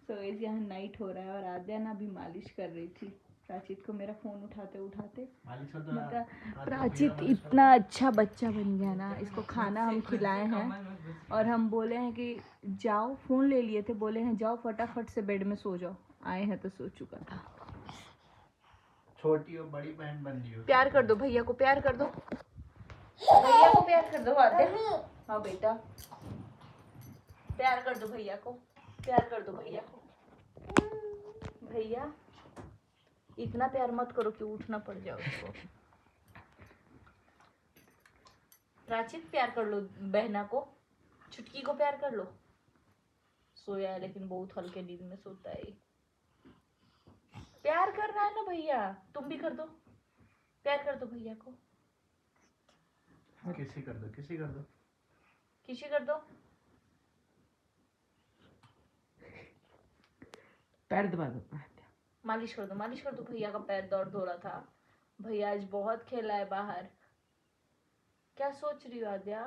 So guys यहाँ night हो रहा है और आद्या ना भी मालिश कर रही थी प्राचित को। मेरा फोन उठाते उठाते मतलब प्राचित इतना अच्छा बच्चा बन गया ना, इसको खाना हम खिलाए हैं और हम बोले हैं कि जाओ, फोन ले लिए थे, बोले हैं जाओ फटाफट से बेड में सो जाओ, आए हैं तो सो चुका था। छोटी और बड़ी बहन बन रही हो। प्यार कर दो भैया को, प्यार कर दो भैया को, प्यार कर दो आद्या। हाँ बेटा प्यार कर दो भैया को, प्यार कर दो भैया को। भैया इतना प्यार मत करो कि उठना पड़ जाओ उसको। प्राचित प्यार कर लो बहना को, छुटकी को प्यार कर लो। सोया है लेकिन बहुत हल्के नींद में सोता है। प्यार कर रहा है ना भैया, तुम भी कर दो, प्यार कर दो भैया को। किसी कर दो, किसी कर दो, किसी कर दो। पैर दबा दो, मालिश कर दो, मालिश कर दो। भैया का पैर दर्द हो रहा था, भैया आज बहुत खेला है बाहर। क्या सोच रही हो आद्या?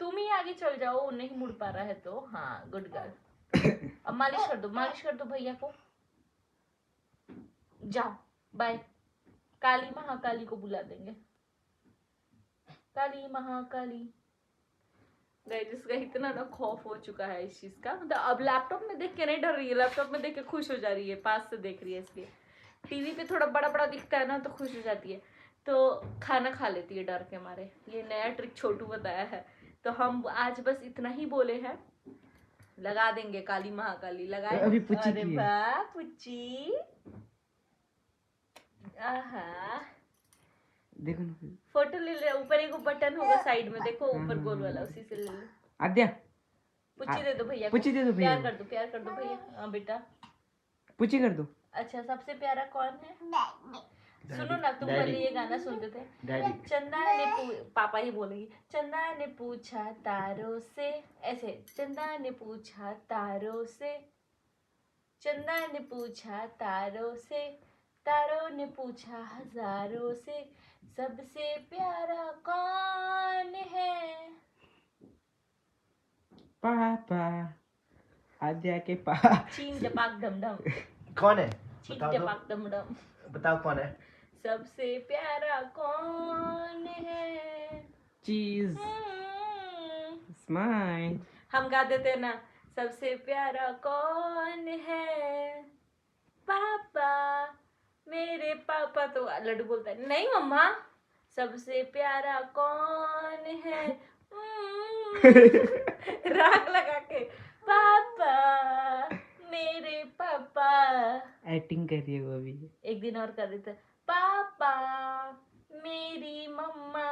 तुम ही आगे चल जाओ, नहीं मुड़ पा रहा है तो। हाँ गुड गर्ल। अब मालिश कर दो, मालिश कर दो भैया को। जाओ बाय। काली महाकाली को बुला देंगे, काली महाकाली। गाइस इसका इतना ना खौफ हो चुका है इस चीज का, मतलब अब लैपटॉप में देख के नहीं डर रही है, लैपटॉप में देख के खुश हो जा रही है, पास से देख रही है इसलिए। टीवी पे थोड़ा बड़ा बड़ा दिखता है ना तो खुश हो जाती है, तो खाना खा लेती है डर के मारे। ये नया ट्रिक छोटू बताया है, तो हम आज बस इतना ही बोले हैं, लगा देंगे काली महाकाली। लगाए अभी पुच्ची अरे की है। वाह पुच्ची, आहा देखो ना फोटो ले ले। ऊपर एक बटन होगा साइड में, देखो ऊपर गोल वाला, उसी से ले लो। आद्या, पुच्ची दे दो भैया को, पुच्ची दे दो भैया प्यार कर दो, प्यार कर दो भैया। हाँ बेटा। पुच्ची कर दो। अच्छा सबसे प्यारा कौन है? सुनो ना, तुम पहले ये गाना सुनते थे। डैडी। चंदा ने पापा ही बोलेगी। चंदा ने पूछा तारों से, ऐसे चंदा ने पूछा तारों से, चंदा ने पूछा तारों से, तारों ने पूछा हजारों से, सबसे प्यारा कौन है? पापा, आद्या के पास। चीन चपाक डम डम, कौन है? चीन बताओ तो, चपाक डम डम। बताओ कौन है? सबसे प्यारा कौन है? चीज स्माइल। हम गा देते हैं ना, सबसे प्यारा कौन है? पापा, मेरे पापा। तो लड्डू बोलता है नहीं मम्मा, सबसे प्यारा कौन है? राग लगा के, पापा मेरे पापा। एक्टिंग कर रही है वो अभी। एक दिन और कर देते, पापा मेरी मम्मा,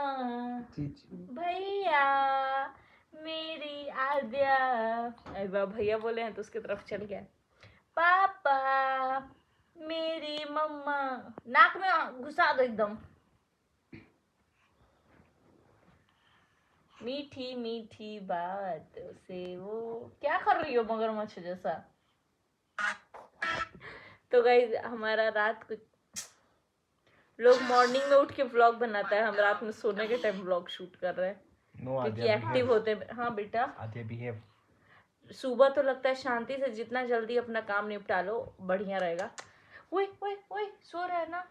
भैया मेरी आद्या। अरे वाह, भैया बोले हैं तो उसकी तरफ चल गया। पापा मेरी मम्मा, नाक में घुसा दो एकदम। मीठी मीठी बात से वो क्या कर रही हो मगरमच्छ जैसा? तो गाइस हमारा रात को लोग मॉर्निंग में उठ के व्लॉग बनाता है, हम रात में सोने के टाइम व्लॉग शूट कर रहे हैं क्योंकि एक्टिव होते हैं। हाँ बेटा, आद्या बिहेव। सुबह तो लगता है शांति से जितना जल्दी अपना काम निपटा लो बढ़िया रहेगा। ओए ओए ओए, सो रहा है ना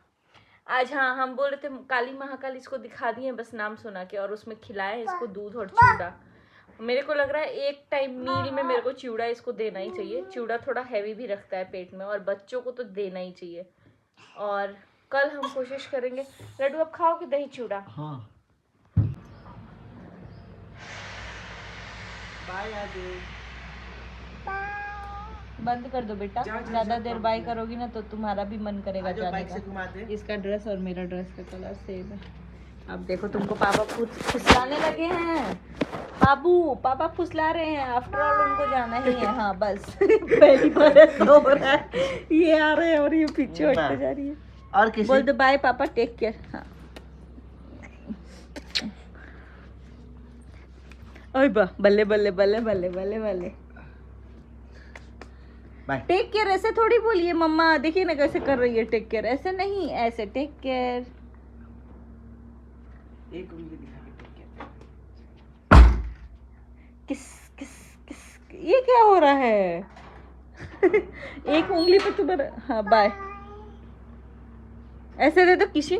आज। हाँ हम बोल रहे थे काली महाकाल इसको दिखा दिए बस नाम सुना के, और उसमें खिलाया इसको दूध और चिवड़ा। मेरे को लग रहा है एक टाइम मील में मेरे को चिवड़ा इसको देना ही चाहिए। चिवड़ा थोड़ा हैवी भी रखता है पेट में, और बच्चों को तो देना ही चाहिए। और कल हम कोशिश करेंगे। लड्डू अब खाओगे दही चिवड़ा? हाँ। बाय आदि। बंद कर दो बेटा, ज्यादा देर बाय करोगी ना तो तुम्हारा भी मन करेगा जाने का। इसका ड्रेस और मेरा ड्रेस का कलर सेम है। अब देखो तुमको पापा फुसलाने लगे हैं। बाबू पापा फुसला रहे हैं, आफ्टर ऑल उनको जाना ही है। हाँ बस पहली बार ऐसा हो रहा है, ये आ रहे हैं और ये पीछे हटते जा रही है। और किसी? बोल दो बाय पापा, टेक केयर। हाँ ओए बल्ले बल्ले बल्ले बल्ले बल्ले बल्ले। बाय। टेक केयर ऐसे थोड़ी बोलिए मम्मा, देखिए ना कैसे कर रही है टेक केयर। ऐसे नहीं, ऐसे टेक केयर। एक उंगली दिखा के टेक केयर। किस किस किस, ये क्या हो रहा है? एक उंगली पे तुम्हारा, हाँ बाय। ऐसे दे दो किसी,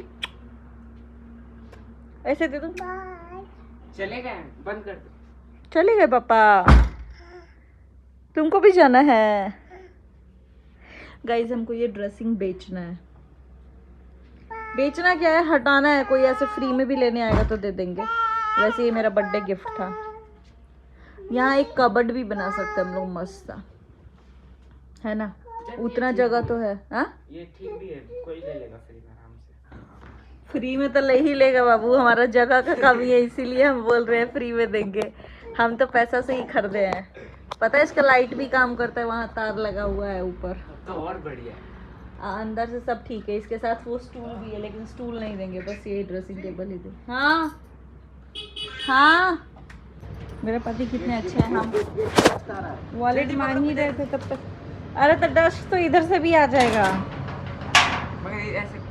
ऐसे दे दो। चले गए, बंद कर दो। चले गए पापा, तुमको भी जाना है। गाइस हमको ये ड्रेसिंग बेचना है। बेचना क्या है, हटाना है। कोई ऐसे फ्री में भी लेने आएगा तो दे देंगे। वैसे ये मेरा बर्थडे गिफ्ट था। यहाँ एक कबर्ड भी बना सकते हम लोग, मस्त सा, है ना? उतना जगह तो है। हाँ ये ठीक भी है, कोई ले लेगा फ्री में आराम से। फ्री में तो ले ही लेगा बाबू, हमारा जगह का कमी है इसीलिए हम बोल रहे हैं फ्री में देंगे। हम तो पैसा से ही खरीदे हैं। पता है इसका लाइट भी काम करता है, वहाँ तार लगा हुआ है ऊपर। तो और बढ़िया है। अंदर से सब ठीक है। इसके साथ वो स्टूल भी है, लेकिन स्टूल नहीं देंगे, बस ये ड्रेसिंग टेबल ही दे। हाँ हाँ, मेरे पति कितने अच्छे हैं। हम वॉलेट मांग ही रहे थे तब तक। अरे तो डस्ट तो इधर से भी आ जाएगा। मगर ये ऐसे खुला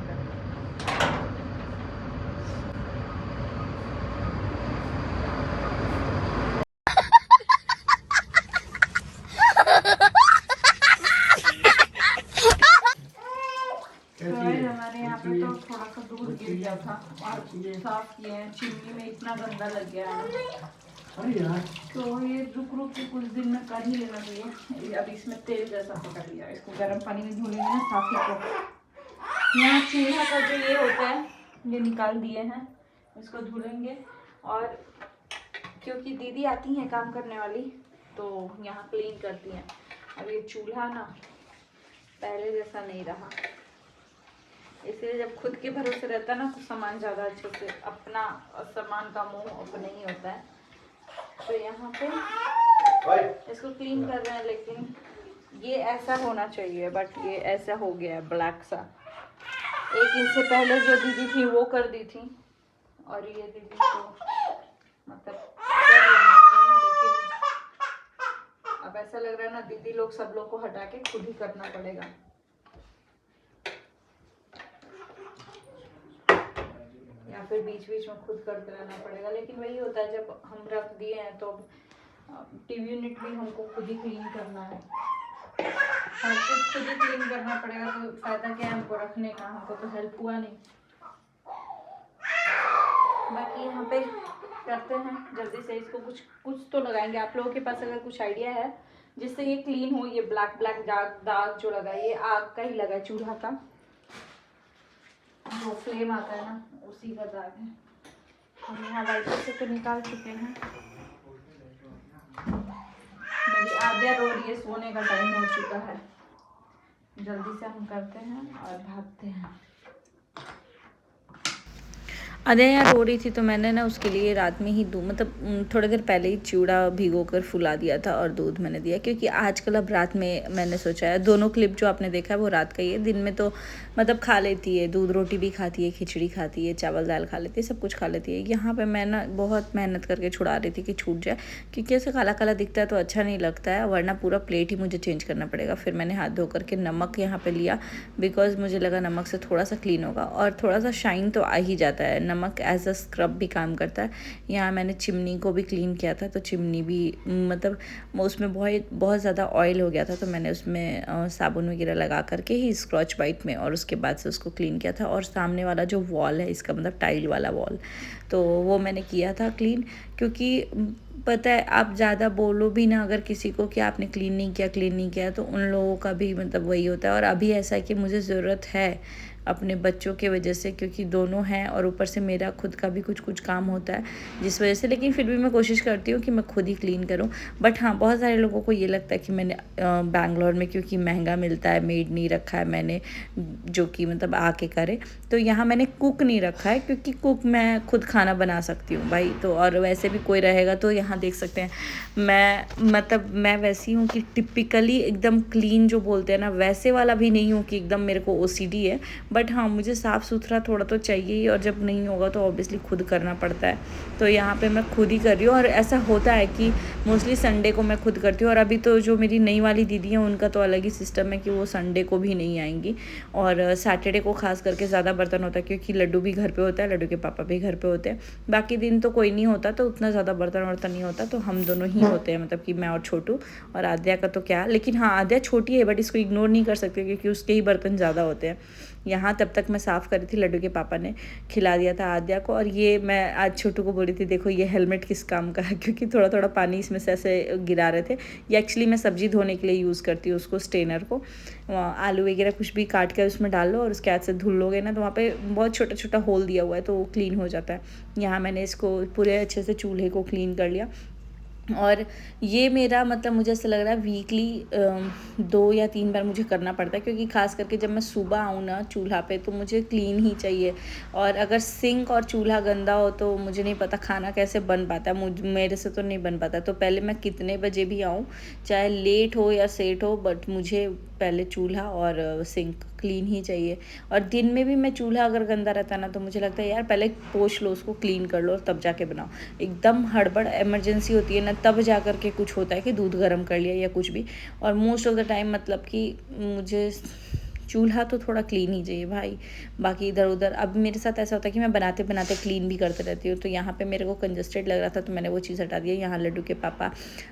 हमारे यहाँ पे तो थोड़ा सा दूध गिर गया था और साफ किए हैं। चिमनी में इतना गंदा लग गया है, अरे यार, तो ये रुक रुक के कुछ दिन में कर ही लेना चाहिए। अब इसमें तेल जैसा पकड़ लिया, इसको गर्म पानी में धुलेंगे ना साफ को। यहाँ चूल्हा का जो ये होता है ये निकाल दिए हैं, इसको धुलेंगे। और क्योंकि दीदी आती हैं काम करने वाली, तो यहाँ क्लीन करती हैं। अब ये चूल्हा ना पहले जैसा नहीं रहा, इसलिए जब खुद के भरोसे रहता है ना तो सामान ज़्यादा अच्छे से, अपना सामान का मुंह अपने ही होता है। तो यहाँ पे इसको क्लीन कर रहे हैं, लेकिन ये ऐसा होना चाहिए, बट ये ऐसा हो गया है ब्लैक सा। एक इनसे पहले जो दीदी थी वो कर दी थी, और ये दीदी को मतलब कर लेना चाहिए, लेकिन अब ऐसा लग रहा है ना दीदी लोग सब लोग को हटा के खुद ही करना पड़ेगा। या फिर बीच बीच में खुद करते रहना पड़ेगा। लेकिन वही होता है, जब हम रख दिए हैं तो टीवी यूनिट भी हमको खुद ही क्लीन करना है। हर चीज़ खुद ही क्लीन करना पड़ेगा, तो फायदा क्या है हमको रखने का, हमको तो हेल्प हुआ नहीं। बाकी यहाँ पे करते हैं जल्दी से, इसको कुछ तो लगाएंगे। आप लोगों के पास अगर कुछ आइडिया है जिससे ये क्लीन हो, ये ब्लैक ब्लैक दाग जो लगा है, ये आग का ही लगा है, चूल्हा का जो फ्लेम आता है ना उसी का दाग है। हम यहाँ वाइपर से तो निकाल चुके हैं। मेरी आद्या रो रही है, सोने का टाइम हो चुका है। जल्दी से हम करते हैं और भागते हैं। आद्या यहाँ रो रही थी, तो मैंने ना उसके लिए रात में ही मतलब थोड़ी देर पहले ही चूड़ा भिगोकर फुला दिया था और दूध मैंने दिया, क्योंकि आजकल अब रात में मैंने सोचा है, दोनों क्लिप जो आपने देखा है वो रात का ही है। दिन में तो मतलब खा लेती है, दूध रोटी भी खाती है, खिचड़ी खाती है, चावल दाल खा लेती है, सब कुछ खा लेती है। यहाँ पे मैं ना बहुत मेहनत करके छुड़ा रही थी कि छूट जाए, क्योंकि ऐसे काला काला दिखता है तो अच्छा नहीं लगता है, वरना पूरा प्लेट ही मुझे चेंज करना पड़ेगा। फिर मैंने हाथ धो करके नमक यहाँ पे लिया, बिकॉज मुझे लगा नमक से थोड़ा सा क्लीन होगा और थोड़ा सा शाइन तो आ ही जाता है। नमक एज अ स्क्रब भी काम करता है। यहाँ मैंने चिमनी को भी क्लीन किया था, तो चिमनी भी मतलब उसमें बहुत ज़्यादा ऑयल हो गया था, तो मैंने उसमें साबुन वगैरह लगा करके ही स्क्रॉच बाइट में, और उसके बाद से उसको क्लीन किया था। और सामने वाला जो वॉल है इसका, मतलब टाइल वाला वॉल, तो वो मैंने किया था क्लीन। क्योंकि पता है, आप ज़्यादा बोलो भी ना अगर किसी को कि आपने क्लीन नहीं किया, तो उन लोगों का भी मतलब वही होता है। और अभी ऐसा है कि मुझे ज़रूरत है अपने बच्चों के वजह से, क्योंकि दोनों हैं और ऊपर से मेरा खुद का भी कुछ काम होता है जिस वजह से। लेकिन फिर भी मैं कोशिश करती हूँ कि मैं खुद ही क्लीन करूँ। बट हाँ, बहुत सारे लोगों को ये लगता है कि मैंने बैंगलोर में क्योंकि महंगा मिलता है मेड नहीं रखा है मैंने, जो कि मतलब आके करे। तो यहाँ मैंने कुक नहीं रखा है, क्योंकि कुक मैं खुद खाना बना सकती हूँ भाई। तो और वैसे भी कोई रहेगा तो यहाँ देख सकते हैं, मैं वैसी हूँ कि टिपिकली एकदम क्लीन जो बोलते हैं ना, वैसे वाला भी नहीं हूँ कि एकदम मेरे को OCD है। बट हाँ, मुझे साफ़ सुथरा थोड़ा तो चाहिए ही, और जब नहीं होगा तो ऑब्वियसली खुद करना पड़ता है। तो यहाँ पे मैं खुद ही कर रही हूँ। और ऐसा होता है कि मोस्टली संडे को मैं खुद करती हूँ। और अभी तो जो मेरी नई वाली दीदी है उनका तो अलग ही सिस्टम है कि वो संडे को भी नहीं आएंगी, और सैटरडे को खास करके ज़्यादा बर्तन होता है क्योंकि लड्डू भी घर पे होता है, लड्डू के पापा भी घर पे होते हैं। बाकी दिन तो कोई नहीं होता, तो उतना ज़्यादा बर्तन वर्तन नहीं होता, तो हम दोनों ही होते हैं, मतलब कि मैं और छोटू। और आद्या का तो क्या, लेकिन हाँ आद्या छोटी है बट इसको इग्नोर नहीं कर सकते क्योंकि उसके ही बर्तन ज़्यादा होते हैं। यहाँ तब तक मैं साफ़ करी थी, लड्डू के पापा ने खिला दिया था आद्या को। और ये मैं आज छोटू को बोली थी देखो ये हेलमेट किस काम का है, क्योंकि थोड़ा थोड़ा पानी इसमें से ऐसे गिरा रहे थे। ये एक्चुअली मैं सब्ज़ी धोने के लिए यूज़ करती हूँ उसको, स्ट्रेनर को। आलू वगैरह कुछ भी काट कर उसमें डाल लो और उसके हाथ से धुल लोगे ना तो वहाँ पे बहुत छोटा छोटा होल दिया हुआ है तो वो क्लीन हो जाता है। यहाँ मैंने इसको पूरे अच्छे से चूल्हे को क्लीन कर लिया। और ये मेरा मतलब मुझे ऐसा लग रहा है वीकली 2 या 3 बार मुझे करना पड़ता है, क्योंकि ख़ास करके जब मैं सुबह आऊँ ना चूल्हा पे तो मुझे क्लीन ही चाहिए। और अगर सिंक और चूल्हा गंदा हो तो मुझे नहीं पता खाना कैसे बन पाता है, मेरे से तो नहीं बन पाता। तो पहले मैं कितने बजे भी आऊँ, चाहे लेट हो या सेट हो, बट मुझे पहले चूल्हा और सिंक क्लीन ही चाहिए। और दिन में भी मैं चूल्हा अगर गंदा रहता ना तो मुझे लगता है यार पहले पोंछ लो उसको, क्लीन कर लो और तब जाके बनाओ। एकदम हड़बड़ इमरजेंसी होती है ना तब जा कर के कुछ होता है कि दूध गर्म कर लिया या कुछ भी। और मोस्ट ऑफ द टाइम मतलब कि मुझे चूल्हा तो थोड़ा क्लीन ही चाहिए भाई। बाकी इधर उधर अब मेरे साथ ऐसा होता है कि मैं बनाते बनाते क्लीन भी करते रहती हूँ। तो यहाँ पे मेरे को कंजस्टेड लग रहा था तो मैंने वो चीज़ हटा दिया। यहाँ लड्डू के पापा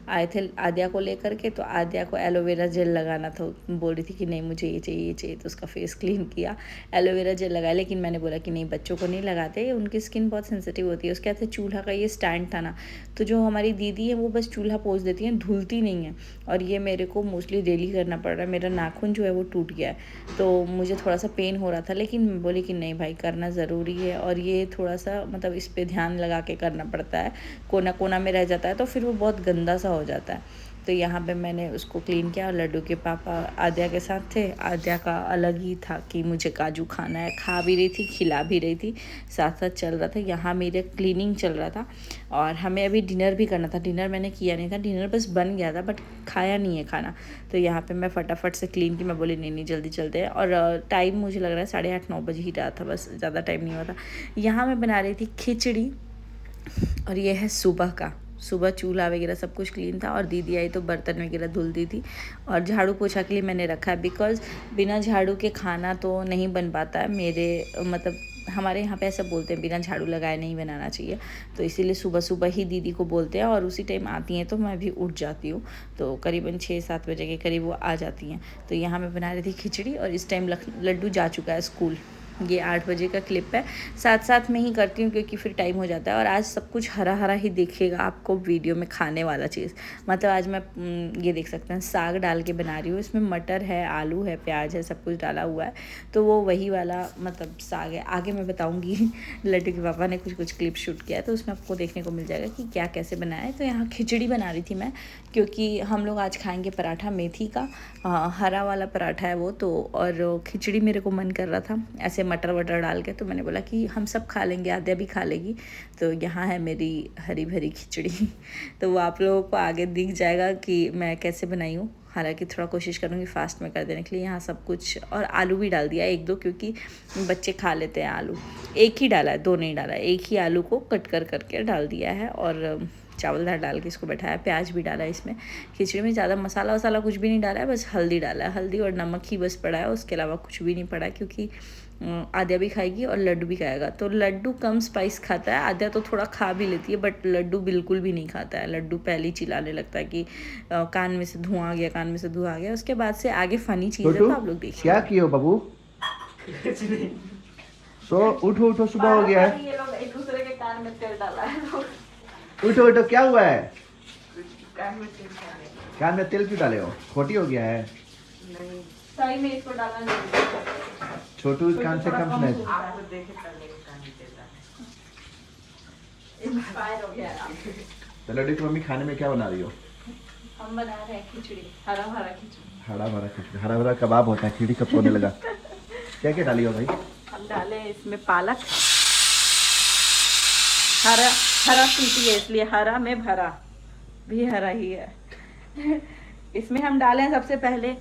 आए थे आद्या को लेकर के, तो आद्या को एलोवेरा जेल लगाना था, बोल रही थी कि नहीं मुझे ये चाहिए ये चाहिए, तो उसका फेस क्लीन किया, एलोवेरा जेल लगाया। लेकिन मैंने बोला कि नहीं बच्चों को नहीं लगाते, उनकी स्किन बहुत सेंसिटिव होती है। उसके हाथ से चूल्हा का ये स्टैंड था ना, तो जो हमारी दीदी है वो बस चूल्हा पोंछ देती हैं, धुलती नहीं है। और ये मेरे को मोस्टली डेली करना पड़ रहा है। मेरा नाखून जो है वो टूट गया है तो मुझे थोड़ा सा पेन हो रहा था, लेकिन मैं बोली कि नहीं भाई करना ज़रूरी है। और ये थोड़ा सा मतलब इस पे ध्यान लगा के करना पड़ता है, कोना कोना में रह जाता है तो फिर वो बहुत गंदा सा हो जाता है। तो यहाँ पे मैंने उसको क्लीन किया। और लड्डू के पापा आद्या के साथ थे। आद्या का अलग ही था कि मुझे काजू खाना है, खा भी रही थी खिला भी रही थी, साथ साथ चल रहा था। यहाँ मेरे क्लीनिंग चल रहा था और हमें अभी डिनर भी करना था। डिनर मैंने किया नहीं था, डिनर बस बन गया था बट खाया नहीं है खाना। तो यहाँ पे मैं फटाफट से क्लीन की, मैं बोली नहीं नहीं जल्दी चलते हैं। और टाइम मुझे लग रहा है 8:30-9 बजे ही रहा था, बस ज़्यादा टाइम नहीं हुआ था। यहाँ मैं बना रही थी खिचड़ी और ये है सुबह का। सुबह चूल्हा वगैरह सब कुछ क्लीन था और दीदी आई तो बर्तन वगैरह धुल दी थी। और झाड़ू पोछा के लिए मैंने रखा है, बिकॉज़ बिना झाड़ू के खाना तो नहीं बन पाता है। मेरे मतलब हमारे यहाँ पे ऐसा बोलते हैं बिना झाड़ू लगाए नहीं बनाना चाहिए, तो इसीलिए सुबह सुबह ही दीदी को बोलते हैं और उसी टाइम आती हैं तो मैं भी उठ जाती हूँ। तो करीबन 6-7 बजे के करीब वो आ जाती हैं। तो यहाँ मैं बना रही थी खिचड़ी और इस टाइम लड्डू जा चुका है स्कूल। ये 8 बजे का क्लिप है, साथ साथ में ही करती हूँ क्योंकि फिर टाइम हो जाता है। और आज सब कुछ हरा हरा ही दिखेगा आपको वीडियो में, खाने वाला चीज़। मतलब आज मैं ये देख सकते हैं साग डाल के बना रही हूँ। इसमें मटर है, आलू है, प्याज है, सब कुछ डाला हुआ है। तो वो वही वाला मतलब साग है। आगे मैं बताऊँगी लड्डू के पापा ने कुछ कुछ क्लिप शूट किया है तो उसमें आपको देखने को मिल जाएगा कि क्या कैसे बनाया है। तो यहाँ खिचड़ी बना रही थी मैं, क्योंकि हम लोग आज खाएँगे पराठा मेथी का, हरा वाला पराठा है वो तो। और खिचड़ी मेरे को मन कर रहा था ऐसे मटर वटर डाल के, तो मैंने बोला कि हम सब खा लेंगे, आद्या भी खा लेगी। तो यहाँ है मेरी हरी भरी खिचड़ी तो वो आप लोगों को आगे दिख जाएगा कि मैं कैसे बनाई हूँ। हालांकि थोड़ा कोशिश करूँगी फास्ट में कर देने के लिए। यहाँ सब कुछ, और आलू भी डाल दिया 1-2 क्योंकि बच्चे खा लेते हैं आलू। एक ही डाला है, 2 नहीं डाला, एक ही आलू को कट कर करके डाल दिया है। और चावल दाल डाल के इसको बैठाया, प्याज भी डाला है इसमें। खिचड़ी में ज़्यादा मसाला वसाला कुछ भी नहीं डाला है, बस हल्दी डाला है, हल्दी और नमक ही बस पड़ा है, उसके अलावा कुछ भी नहीं पड़ा, क्योंकि आद्या भी खाएगी और लड्डू भी खाएगा। तो लड्डू कम स्पाइस खाता है, आद्या तो थोड़ा खा भी लेती है बट लड्डू बिल्कुल भी नहीं खाता है। लड्डू पहले ही चिल्लाने लगता है कि कान में से धुआं आ गया, कान में से धुआं आ गया। उसके बाद से आगे फनी चीज़ है तो आप लोग देखिए। क्या किए हो बाबू? सो उठो उठो, सुबह हो गया है। ये लोग एक दूसरे के कान में तेल डाला है। उठो उठो, क्या हुआ है? कान में तेल डाले। कान में तेल क्यों डाले हो? खोटी हो गया है? नहीं, सही में इसको डालना जरूरी है। छोटू कान से कम सुनाई। आपको देखे पहले कान में तेल डाला। इंस्पायर हो गया आप। तो लड्डू की मम्मी खाने में क्या बना रही हो? हम बना रहे हैं खिचड़ी, हरा भरा खिचड़ी। हरा भरा खिचड़ी, हरा भरा कबाब होता है, खिचड़ी कब सोने लगा। क्या क्या डाली हो भाई? हम डाले इसमें पालक, हरा हरा पीती है इसलिए हरा में भरा भी हरा ही है। इसमें हम डालें सबसे पहले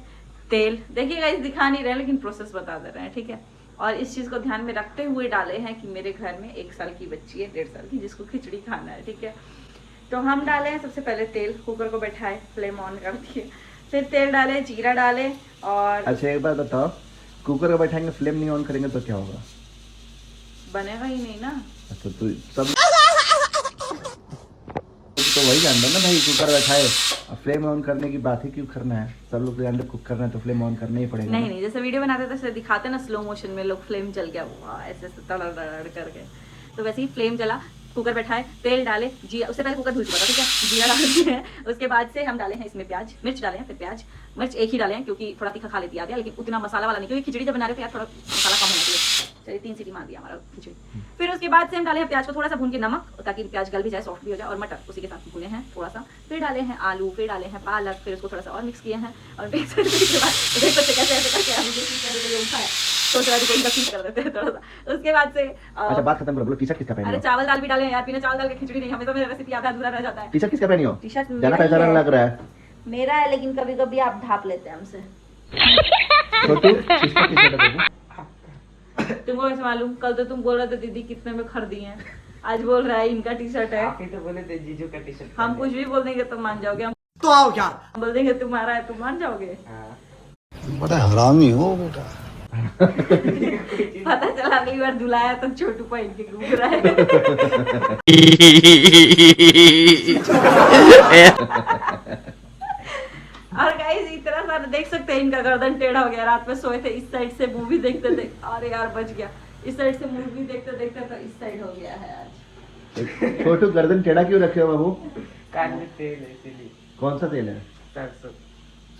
तेल। देखिएगा इस दिखा नहीं रहे लेकिन प्रोसेस बता दे रहे हैं, ठीक है। और इस चीज़ को ध्यान में रखते हुए डाले हैं कि मेरे घर में 1 साल की बच्ची है, 1.5 साल की, जिसको खिचड़ी खाना है, ठीक है। तो हम डाले हैं सबसे पहले तेल, कुकर को बैठाए, फ्लेम ऑन कर दिए, फिर तेल डाले, जीरा डाले और अच्छा एक बात बताओ, कुकर को बैठाएंगे फ्लेम नहीं ऑन करेंगे तो क्या होगा? बनेगा ही नहीं ना। अच्छा तो सब तो वही जानता ना भाई, कुकर बैठाए फ्लेम ऑन करने की बात ही क्यों करना है? सब लोग जानते कुक करना है तो फ्लेम ऑन करना ही पड़ेगा नहीं ना। नहीं, जैसे वीडियो बनाते थे ऐसे दिखाते ना स्लो मोशन में, लोग फ्लेम जल गया वाह ऐसे ऐसे तड़ करके, तो वैसे ही फ्लेम जला, कुकर बैठाए, तेल डाले, जीरा, उससे पहले कुकर धुल चुका था, ठीक है, जीरा डाल दिए हैं। उसके बाद से हम डाले हैं इसमें प्याज, मिर्च डाले हैं, फिर प्याज मिर्च एक ही डाले हैं क्योंकि थोड़ा तीखा खा लेती है, लेकिन उतना मसाला वाला नहीं, क्योंकि खिचड़ी जब बना रहे थे यार थोड़ा मसाला कम होना चाहिए। चलिए 3 सीटी मार दिया हमारा खिचड़ी। फिर उसके बाद से हम डाले हैं प्याज को थोड़ा सा भून के, नमक, ताकि प्याज गल भी जाए, सॉफ्ट भी हो जाए, और मटर उसी के साथ भूने हैं थोड़ा सा। फिर डाले हैं आलू, फिर डाले हैं पालक, फिर उसको थोड़ा सा और मिक्स किए हैं, और मिक्स करने के बाद देख सकते कैसे ऐसे करके हम उठाए, तो थोड़ा सा फील कर देते हैं थोड़ा सा। उसके बाद से अच्छा बात खत्म करो, बोलो टी शर्ट किसका पहनी अरे हो? चावल दाल भी डाले हैं यार, बिना चावल दाल के खिचड़ी नहीं, हमें तो मेरा रेसिपी आधा अधूरा रह जाता है। टी शर्ट किसका पहनी हो? टी शर्ट ज्यादा पहचान लग रहा है। मेरा है, लेकिन कभी कभी आप ढाप लेते हैं हमसे। छोटू किसका टी शर्ट है बाबू? तुमको कैसे मालूम? कल तो तुम बोल रहे थे दीदी कितने में खरीदी है, आज बोल रहा है इनका टी शर्ट है। आप ही तो बोले थे जीजू का टी शर्ट। हम कुछ भी बोल देंगे तुम मान जाओगे, हम तो आओ यार, बोल देंगे तुम्हारा है तुम मान जाओगे। बड़ा हरामी हो बेटा। पता चला अगली बार धुलाया तो छोटू पहन के घूम रहा है। और गाइस इतना सारा देख सकते हैं, इनका गर्दन टेढ़ा हो गया, रात में सोए थे इस साइड से मूवी देखते थे, अरे यार बच गया, इस साइड से मूवी देखते देखते तो इस साइड हो गया है आज। छोटू गर्दन टेढ़ा क्यों रखे हो बाबू? कान में तेल है इसीलिए। कौन सा तेल है? सरसों।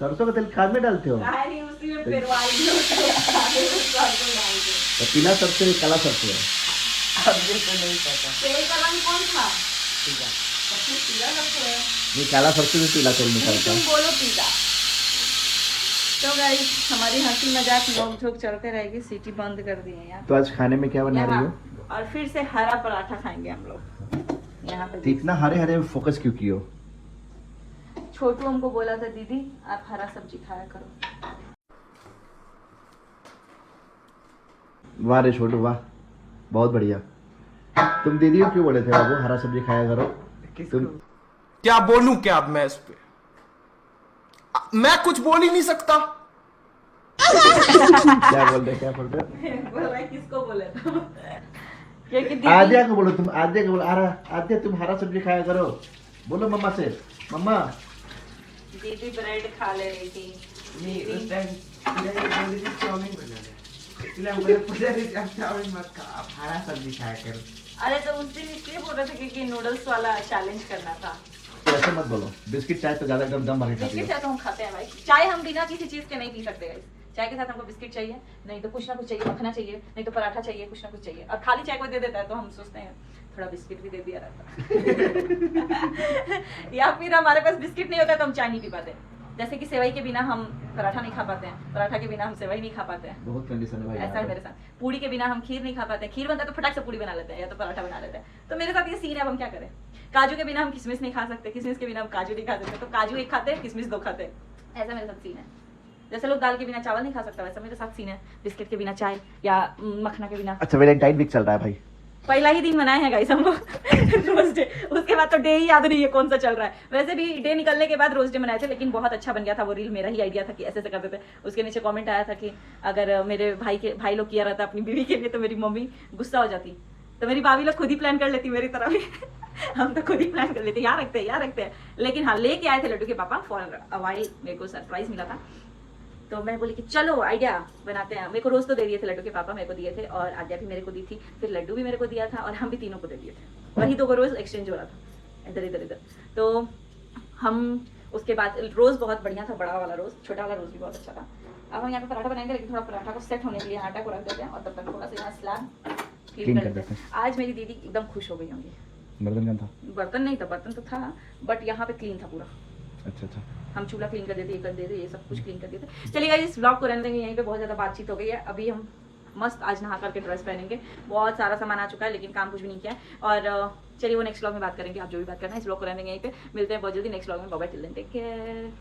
सरसों का तेल खाद में डालते हो? नहीं, उसी में पेरवाल भी होता है, आगे में सरसों डाल के। तो पीला सरसों या काला सरसों है? अब ये तो नहीं पता। तेल का रंग कौन था? ठीक है। सबसे पीला सरसों है। नहीं काला सरसों से पीला तेल नहीं, निकलता तुम है। बोलो पीला। तो गाइस हमारी हंसी मजाक नोक झोंक चलते रहेगी, सीटी बंद कर दिए यार। तो आज खाने में क्या बना रही हो? और फिर से हरा पराठा खाएंगे हम लोग यहाँ पे। तो इतना हरे हरे में फोकस क्यों किए हो? छोटू हमको बोला था दीदी आप हरा सब्जी खाया करो। वाह रे छोटू वाह, बहुत बढ़िया। तुम दीदी को क्यों बोले थे बाबू हरा सब्जी खाया करो? किसको? तुम क्या बोलूं क्या अब मैं इस पे? मैं कुछ बोल ही नहीं सकता। क्या बोल रहे? बोल रहा है किसको बोले तो? क्योंकि दीदी आद्या को बोलो, तुम आद्या को बोलो, आद्या तुम हरा सब्जी खाया करो, बोलो मम्मा से, मम्मा। दीदी ब्रेड खा ले रही थी। नहीं उस टाइम पूजा जी बोली थी चाउमीन बना ले, इसलिए हम बोले पूजा जी आप चाउमीन मत खाओ, आप हरा सब्जी खाया करो। अरे तो उस दिन इसलिए बोल रहे थे क्योंकि नूडल्स वाला चैलेंज करना था। तो ऐसे मत बोलो, बिस्किट चाय तो ज्यादा एकदम दम भर के खाती बिस्किट हो। चाय तो हम खाते हैं भाई, चाय हम बिना किसी चीज के नहीं पी सकते गाइस। चाय के साथ हमको बिस्किट चाहिए, नहीं तो कुछ ना कुछ चाहिए, मखना चाहिए, नहीं तो पराठा चाहिए, कुछ ना कुछ चाहिए। और खाली चाय को दे देता है तो हम सोचते हैं थोड़ा बिस्किट भी दे दिया रहता। या फिर हमारे पास बिस्किट नहीं होता तो हम चाय नहीं पी पाते। जैसे कि सेवई के बिना हम पराठा नहीं खा पाते हैं, पराठा के बिना हम सेवई नहीं खा पाते हैं। बहुत कंडीशन है भाई ऐसा है मेरे साथ। पूड़ी के बिना हम खीर नहीं खा पाते हैं, खीर बनता है तो फटाक से पूड़ी बना लेते हैं या तो पराठा बना लेते हैं। तो मेरे साथ ये सीन है, अब हम क्या करें। काजू के बिना हम किशमिश नहीं खा सकते, किशमिश के बिना हम काजू नहीं खा सकते, तो काजू एक खाते हैं, किशमिश 2 खाते हैं। ऐसा मेरे साथ सीन है। जैसे लोग दाल के बिना चावल नहीं खा सकता, वैसा मेरे साथ सीन है, बिस्किट के बिना चाय या मखना के बिना। अच्छा वैलेंटाइन वीक चल रहा है भाई। पहला ही दिन मनाए हैं गाइस हम लोग रोज डे, उसके बाद तो डे ही याद नहीं है कौन सा चल रहा है। वैसे भी डे निकलने के बाद रोज डे मनाए थे, लेकिन बहुत अच्छा बन गया था वो रील, मेरा ही आइडिया था कि ऐसे ऐसे करते थे। उसके नीचे कमेंट आया था कि अगर मेरे भाई लोग किया रहता अपनी बीवी के लिए तो मेरी मम्मी गुस्सा हो जाती, तो मेरी भाभी लोग खुद ही प्लान कर लेती मेरी तरह भी। हम तो खुद ही प्लान कर लेते, यहाँ रखते हैं। लेकिन हाँ लेके आए थे लड्डू के पापा फॉर अ वाइल, मेरे को सरप्राइज मिला था। तो मैं बोली कि चलो आइडिया बनाते हैं। मेरे को रोज तो दे दिए थे लड्डू के पापा, मेरे को दिए थे, और आद्या भी मेरे को दी थी, फिर लड्डू भी मेरे को दिया था, और हम भी तीनों को दे दिए थे। वही 2 रोज एक्सचेंज हो रहा था इधर इधर। तो हम उसके बाद रोज बहुत बढ़िया था, बड़ा वाला रोज, छोटा वाला रोज भी बहुत अच्छा था। अब हम यहाँ पे पराठा बनाएंगे, लेकिन थोड़ा पराठा को सेट होने के लिए आटा को रख देते हैं, और तब तक थोड़ा सा यहाँ स्लैब क्लीन कर देते हैं। आज मेरी दीदी एकदम खुश हो गई होंगी। बर्तन कौन था? बर्तन नहीं था, बर्तन तो था बट यहाँ पे क्लीन था पूरा। अच्छा हम चूल्हा क्लीन कर देते, ये कर देते, ये सब कुछ क्लीन कर देते। चलिए गाइस इस ब्लॉग को रहने देंगे यहीं पे, बहुत ज़्यादा बातचीत हो गई है। अभी हम मस्त आज नहा करके ड्रेस पहनेंगे, बहुत सारा सामान आ चुका है लेकिन काम कुछ भी नहीं किया है। और चलिए वो नेक्स्ट ब्लॉग में बात करेंगे, आप जो भी बात करना है। इस ब्लॉग को रहने देंगे यहीं पे, मिलते हैं बहुत जल्दी नेक्स्ट ब्लॉग में। Bye bye, till then take care.